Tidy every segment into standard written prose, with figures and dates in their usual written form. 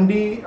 MD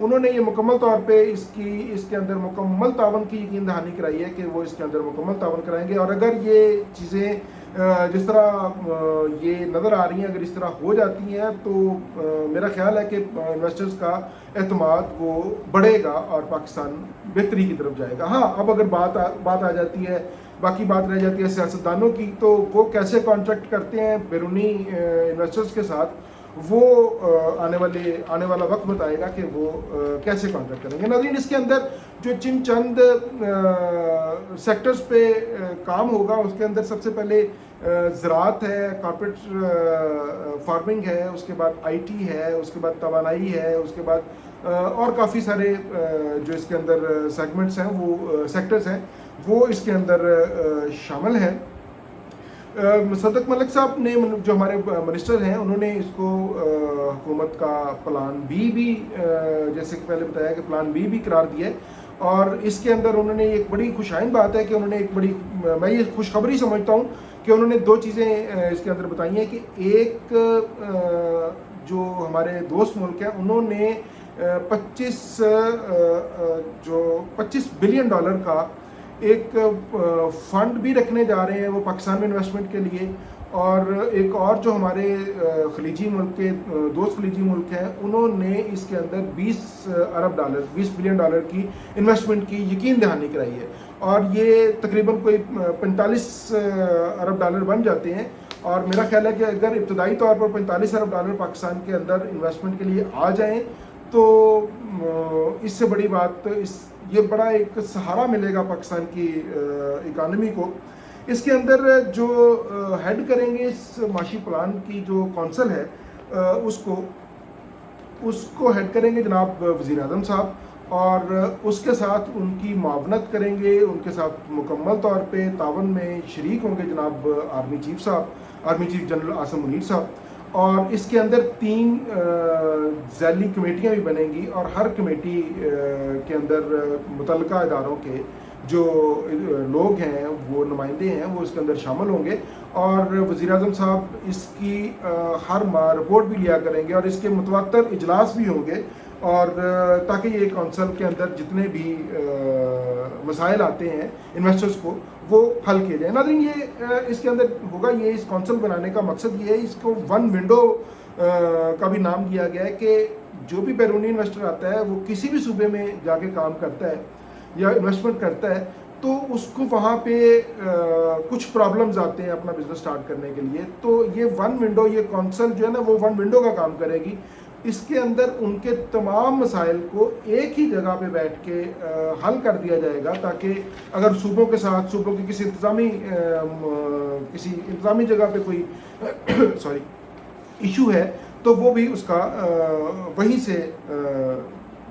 انہوں نے یہ مکمل طور پہ اس کے اندر مکمل تعاون کی یقین دہانی کرائی ہے کہ وہ اس کے اندر مکمل تعاون کرائیں گے، اور اگر یہ چیزیں جس طرح یہ نظر آ رہی ہیں اگر اس طرح ہو جاتی ہیں تو میرا خیال ہے کہ انویسٹرز کا اعتماد وہ بڑھے گا اور پاکستان بہتری کی طرف جائے گا۔ ہاں اب اگر بات آ جاتی ہے، باقی بات رہ جاتی ہے سیاستدانوں کی، تو وہ کیسے کانٹریکٹ کرتے ہیں بیرونی انویسٹرز کے ساتھ، وہ آنے والا وقت بتائے گا کہ وہ کیسے کانٹریکٹ کریں گے۔ ناظرین، اس کے اندر جو چند سیکٹرز پہ کام ہوگا، اس کے اندر سب سے پہلے زراعت ہے، کارپوریٹ فارمنگ ہے، اس کے بعد آئی ٹی ہے، اس کے بعد توانائی ہے، اس کے بعد اور کافی سارے جو اس کے اندر سیگمنٹس ہیں، وہ سیکٹرز ہیں، وہ اس کے اندر شامل ہیں۔ صدق ملک صاحب نے، جو ہمارے منسٹر ہیں، انہوں نے اس کو حکومت کا پلان بی بھی جیسے کہ پہلے بتایا کہ پلان بی بھی قرار دیا ہے، اور اس کے اندر انہوں نے ایک بڑی خوشائن بات ہے کہ انہوں نے ایک بڑی، میں یہ خوشخبری سمجھتا ہوں کہ انہوں نے دو چیزیں اس کے اندر بتائی ہیں کہ ایک جو ہمارے دوست ملک ہیں، انہوں نے $25 بلین کا ایک فنڈ بھی رکھنے جا رہے ہیں وہ پاکستان میں انویسٹمنٹ کے لیے، اور ایک اور جو ہمارے خلیجی ملک کے دوست خلیجی ملک ہیں، انہوں نے اس کے اندر $20 بلین کی انویسٹمنٹ کی یقین دہانی کرائی ہے، اور یہ تقریباً کوئی $45 ارب بن جاتے ہیں۔ اور میرا خیال ہے کہ اگر ابتدائی طور پر $45 ارب پاکستان کے اندر انویسٹمنٹ کے لیے آ جائیں تو اس سے بڑی بات، یہ بڑا ایک سہارا ملے گا پاکستان کی اکانومی کو۔ اس کے اندر جو ہیڈ کریں گے اس معاشی پلان کی جو کونسل ہے، اس کو ہیڈ کریں گے جناب وزیر اعظم صاحب، اور اس کے ساتھ ان کی معاونت کریں گے، ان کے ساتھ مکمل طور پہ تعاون میں شریک ہوں گے جناب army chief general Asim Munir صاحب۔ اور اس کے اندر 3 ذیلی کمیٹیاں بھی بنیں گی، اور ہر کمیٹی کے اندر متعلقہ اداروں کے جو لوگ ہیں، وہ نمائندے ہیں، وہ اس کے اندر شامل ہوں گے، اور وزیر اعظم صاحب اس کی ہر ماہ رپورٹ بھی لیا کریں گے، اور اس کے متواتر اجلاس بھی ہوں گے، اور تاکہ یہ کونسل کے اندر جتنے بھی مسائل آتے ہیں انویسٹرز کو، وہ حل کیے جائیں۔ ناظرین، یہ اس کے اندر ہوگا، یہ اس کونسل بنانے کا مقصد یہ ہے، اس کو 1 ونڈو کا بھی نام دیا گیا ہے کہ جو بھی بیرونی انویسٹر آتا ہے، وہ کسی بھی صوبے میں جا کے کام کرتا ہے یا انویسٹمنٹ کرتا ہے، تو اس کو وہاں پہ کچھ پرابلمز آتے ہیں اپنا بزنس سٹارٹ کرنے کے لیے، تو یہ 1 ونڈو، یہ کونسل جو ہے نا، وہ 1 ونڈو کا کام کرے گی۔ اس کے اندر ان کے تمام مسائل کو ایک ہی جگہ پہ بیٹھ کے حل کر دیا جائے گا، تاکہ اگر صوبوں کے ساتھ، صوبوں کی کسی انتظامی جگہ پہ کوئی ایشو ہے، تو وہ بھی اس کا وہیں سے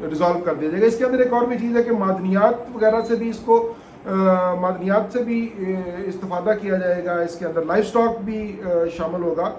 ریزالو کر دیا جائے گا۔ اس کے اندر ایک اور بھی چیز ہے کہ معدنیات وغیرہ سے بھی معدنیات سے بھی استفادہ کیا جائے گا۔ اس کے اندر لائف سٹاک بھی شامل ہوگا۔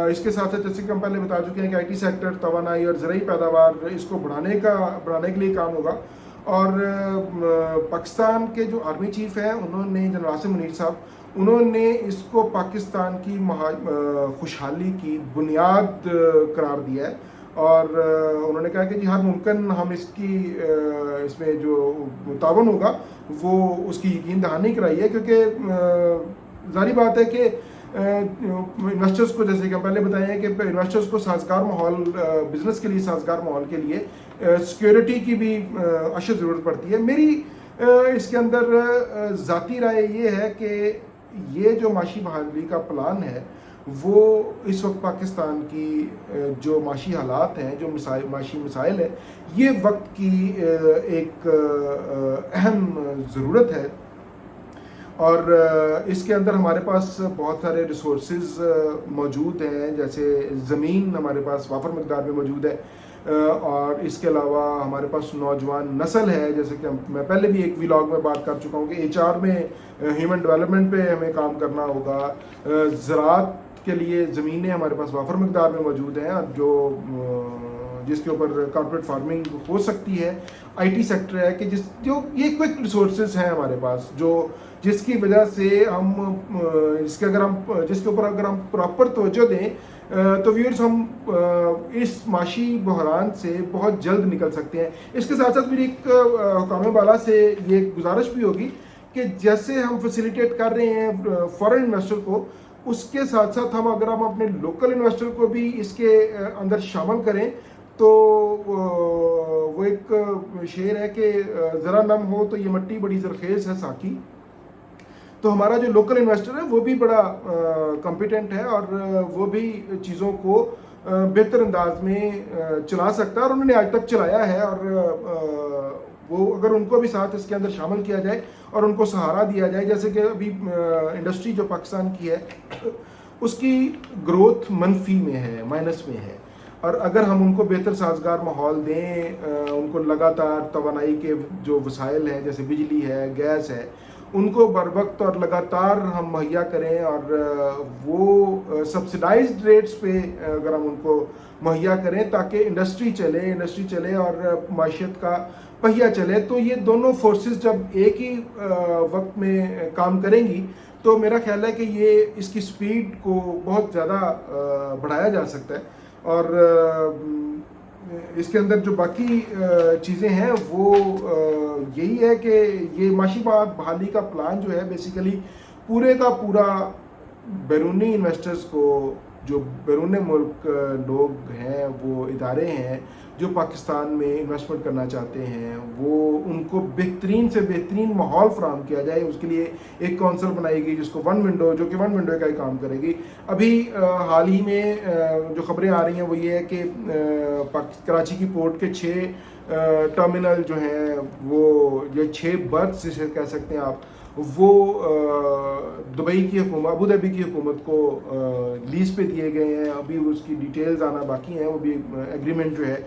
اس کے ساتھ جیسے کہ ہم پہلے بتا چکے ہیں کہ آئی ٹی سیکٹر، توانائی اور زرعی پیداوار، اس کو بڑھانے کے لیے کام ہوگا۔ اور پاکستان کے جو آرمی چیف ہیں، انہوں نے، جنرل عاصم منیر صاحب، انہوں نے اس کو پاکستان کی خوشحالی کی بنیاد قرار دیا ہے، اور انہوں نے کہا کہ جی ہر ممکن ہم اس میں جو تعاون ہوگا وہ اس کی یقین دہانی کرائی ہے، کیونکہ ظاہری بات ہے کہ انویسٹرز کو، جیسے کہ ہم پہلے بتائے ہیں کہ انویسٹرز کو سازگار ماحول، بزنس کے لیے سازگار ماحول کے لیے سیکیورٹی کی بھی اشد ضرورت پڑتی ہے۔ میری اس کے اندر ذاتی رائے یہ ہے کہ یہ جو معاشی بحالی کا پلان ہے، وہ اس وقت پاکستان کی جو معاشی حالات ہیں، جو معاشی مسائل ہیں، یہ وقت کی ایک اہم ضرورت ہے، اور اس کے اندر ہمارے پاس بہت سارے ریسورسز موجود ہیں، جیسے زمین ہمارے پاس وافر مقدار میں موجود ہے، اور اس کے علاوہ ہمارے پاس نوجوان نسل ہے، جیسے کہ میں پہلے بھی ایک ویلاگ میں بات کر چکا ہوں کہ HR میں، ہیومن ڈیولپمنٹ پہ ہمیں کام کرنا ہوگا۔ زراعت کے لیے زمینیں ہمارے پاس وافر مقدار میں موجود ہیں، اور جس کے اوپر کارپوریٹ فارمنگ ہو سکتی ہے۔ آئی ٹی سیکٹر ہے کہ یہ کوئک ریسورسز ہیں ہمارے پاس، جس کی وجہ سے ہم جس کے اوپر اگر ہم پراپر توجہ دیں، تو ویورز ہم اس معاشی بحران سے بہت جلد نکل سکتے ہیں. اس کے ساتھ ساتھ میری ایک حکام بالا سے یہ گزارش بھی ہوگی کہ جیسے ہم فیسیلیٹیٹ کر رہے ہیں فارن انویسٹر کو، اس کے ساتھ ساتھ اگر ہم اپنے لوکل انویسٹر کو بھی اس کے اندر شامل کریں تو وہ ایک شعر ہے کہ ذرا نم ہو تو یہ مٹی بڑی زرخیز ہے ساقی. تو ہمارا جو لوکل انویسٹر ہے وہ بھی بڑا کمپیٹنٹ ہے اور وہ بھی چیزوں کو بہتر انداز میں چلا سکتا ہے، اور انہوں نے آج تک چلایا ہے. اور وہ اگر ان کو بھی ساتھ اس کے اندر شامل کیا جائے اور ان کو سہارا دیا جائے، جیسے کہ ابھی انڈسٹری جو پاکستان کی ہے اس کی گروتھ منفی میں ہے، مائنس میں ہے، اور اگر ہم ان کو بہتر سازگار ماحول دیں، ان کو لگاتار توانائی کے جو وسائل ہیں جیسے بجلی ہے، گیس ہے، ان کو بر وقت اور لگاتار ہم مہیا کریں، اور وہ سبسڈائزڈ ریٹس پہ اگر ہم ان کو مہیا کریں تاکہ انڈسٹری چلے اور معیشت کا پہیہ چلے، تو یہ دونوں فورسز جب ایک ہی وقت میں کام کریں گی تو میرا خیال ہے کہ یہ اس کی سپیڈ کو بہت زیادہ بڑھایا جا سکتا ہے. اور اس کے اندر جو باقی چیزیں ہیں وہ یہی ہے کہ یہ معاشی بحالی کا پلان جو ہے بیسیکلی پورے کا پورا بیرونی انویسٹرز کو، جو بیرون ملک لوگ ہیں، وہ ادارے ہیں جو پاکستان میں انویسٹمنٹ کرنا چاہتے ہیں، وہ ان کو بہترین سے بہترین ماحول فراہم کیا جائے. اس کے لیے ایک کونسل بنائی گئی جس کو ون ونڈو کا ہی کام کرے گی. ابھی حال ہی میں جو خبریں آ رہی ہیں وہ یہ ہے کہ کراچی کی پورٹ کے 6 ٹرمینل جو ہیں، وہ یہ 6 برتھ جسے کہہ سکتے ہیں آپ، وہ دبئی کی حکومت، ابو دھابی کی حکومت کو لیز پہ دیے گئے ہیں. ابھی اس کی ڈیٹیلز آنا باقی ہیں، وہ بھی ایگریمنٹ جو ہے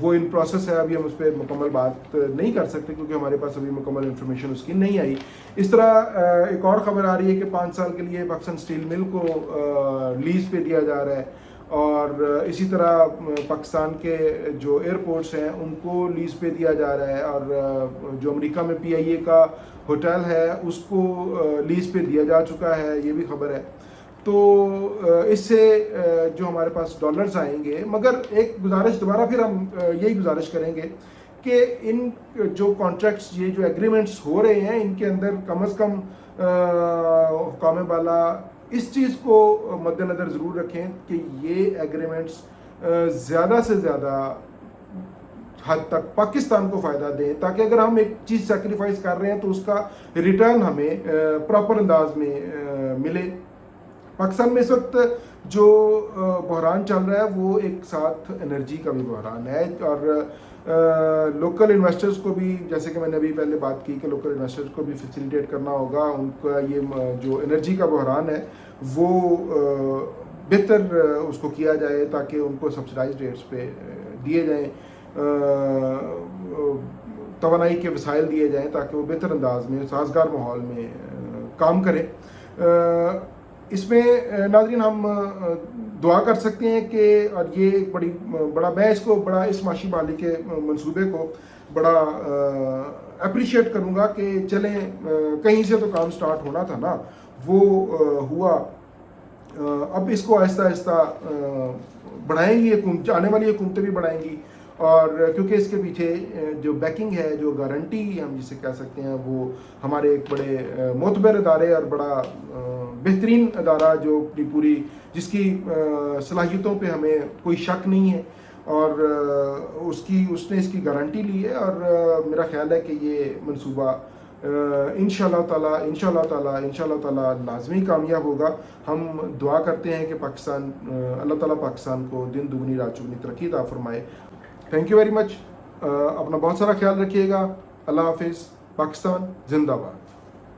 وہ ان پروسیس ہے. ابھی ہم اس پہ مکمل بات نہیں کر سکتے کیونکہ ہمارے پاس ابھی مکمل انفارمیشن اس کی نہیں آئی. اس طرح ایک اور خبر آ رہی ہے کہ 5 سال کے لیے پاکستان اسٹیل مل کو لیز پہ دیا جا رہا ہے، اور اسی طرح پاکستان کے جو ایئرپورٹس ہیں ان کو لیز پہ دیا جا رہا ہے، اور جو امریکہ میں PIA کا ہوٹل ہے اس کو لیز پہ دیا جا چکا ہے، یہ بھی خبر ہے. تو اس سے جو ہمارے پاس ڈالرز آئیں گے. مگر ایک گزارش دوبارہ پھر ہم یہی گزارش کریں گے کہ ان جو کانٹریکٹس، یہ جو ایگریمنٹس ہو رہے ہیں، ان کے اندر کم از کم حکام بالا اس چیز کو مد نظر ضرور رکھیں کہ یہ ایگریمنٹس زیادہ سے زیادہ حد تک پاکستان کو فائدہ دیں، تاکہ اگر ہم ایک چیز سیکریفائز کر رہے ہیں تو اس کا ریٹرن ہمیں پراپر انداز میں ملے. پاکستان میں اس وقت جو بحران چل رہا ہے وہ ایک ساتھ انرجی کا بھی بحران ہے، اور لوکل انویسٹرز کو بھی، جیسے کہ میں نے ابھی پہلے بات کی کہ لوکل انویسٹرز کو بھی فیسیلیٹیٹ کرنا ہوگا. ان کا یہ جو انرجی کا بحران ہے وہ بہتر اس کو کیا جائے تاکہ ان کو سبسڈائزڈ ریٹس پہ دیے جائیں، توانائی کے وسائل دیے جائیں تاکہ وہ بہتر انداز میں سازگار ماحول میں کام کریں. اس میں ناظرین ہم دعا کر سکتے ہیں کہ، اور یہ ایک بڑا میں اس کو بڑا اس معاشی بحالی کے منصوبے کو بڑا اپریشیٹ کروں گا کہ چلیں کہیں سے تو کام سٹارٹ ہونا تھا نا، وہ ہوا. اب اس کو آہستہ آہستہ بڑھائیں گی آنے والی حکومتیں بھی بڑھائیں گی، اور کیونکہ اس کے پیچھے جو بیکنگ ہے، جو گارنٹی ہم جسے کہہ سکتے ہیں، وہ ہمارے ایک بڑے معتبر ادارے اور بڑا بہترین ادارہ جو اپنی پوری، جس کی صلاحیتوں پہ ہمیں کوئی شک نہیں ہے، اور اس نے اس کی گارنٹی لی ہے. اور میرا خیال ہے کہ یہ منصوبہ انشاءاللہ تعالی لازمی کامیاب ہوگا. ہم دعا کرتے ہیں کہ پاکستان، اللہ تعالیٰ پاکستان کو دن دگنی رات چگنی ترقی عطا فرمائے. Thank you very much. اپنا بہت سارا خیال رکھیے گا. اللہ حافظ. پاکستان زندہ باد.